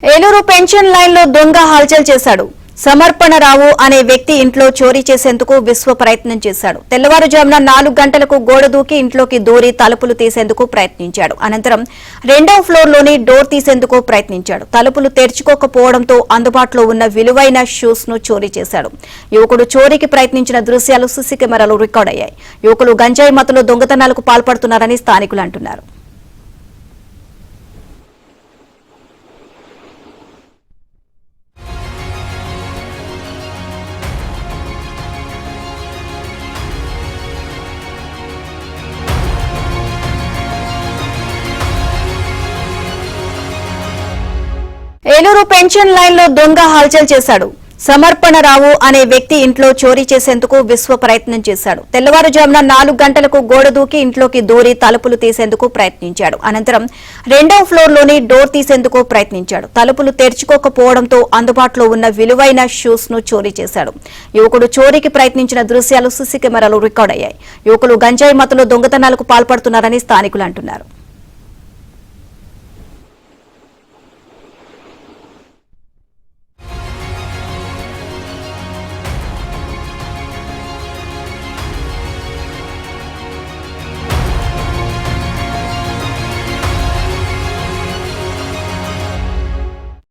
Eluru pension line లో దొంగ హల్చల్ చేశాడు. సమర్పణరావు అనే వ్యక్తి ఇంట్లో చోరీ చేసేందుకు విశ్వ ప్రయత్నం చేశాడు. తెల్లవారుజామున 4 గంటలకు గోడ దూకి ఇంట్లోకి దూరి తలుపులు తీసేందుకు ప్రయత్నించాడు. అనంతరం 2వ ఫ్లోర్లోని డోర్ తీసేందుకు ప్రయత్నించాడు. తలుపులు తెరుచుకోకపోవడంతో అందుబాటులో ఉన్న విలువైన షూస్ ను చోరీ చేశాడు. యువకుడు చోరీకి ప్రయత్నించిన దృశ్యాలు సీసీ కెమెరాలో రికార్డ్ అయ్యాయి. యువకులు గంజాయి మత్తులో దొంగతనాలకు పాల్పడుతున్నారని స్థానికులు అంటున్నారు. ఏలూరు పెన్షన్ లైన్ లో దొంగ హల్చల్ చేశాడు. సమర్పణరావు అనే వ్యక్తి ఇంట్లో చోరీ చేసేందుకు విశ్వ ప్రయత్నం చేశాడు. తెల్లవారుజామున 4 గంటలకు గోడ దూకి ఇంట్లోకి దూరి తలుపులు తీసేందుకు ప్రయత్నించాడు. అనంతరం 2వ ఫ్లోర్లోని డోర్ తీసేందుకు ప్రయత్నించాడు. తలుపులు తెరుచుకోకపోవడంతో అందుబాటులో ఉన్న విలువైన షూస్ ను చోరీ చేశాడు. యువకుడు చోరీకి ప్రయత్నించిన దృశ్యాలు సీసీ కెమెరాలో రికార్డ్ అయ్యాయి. యువకులు గంజాయి మత్తులో దొంగతనాలకు పాల్పడుతున్నారని స్థానికులు అంటున్నారు.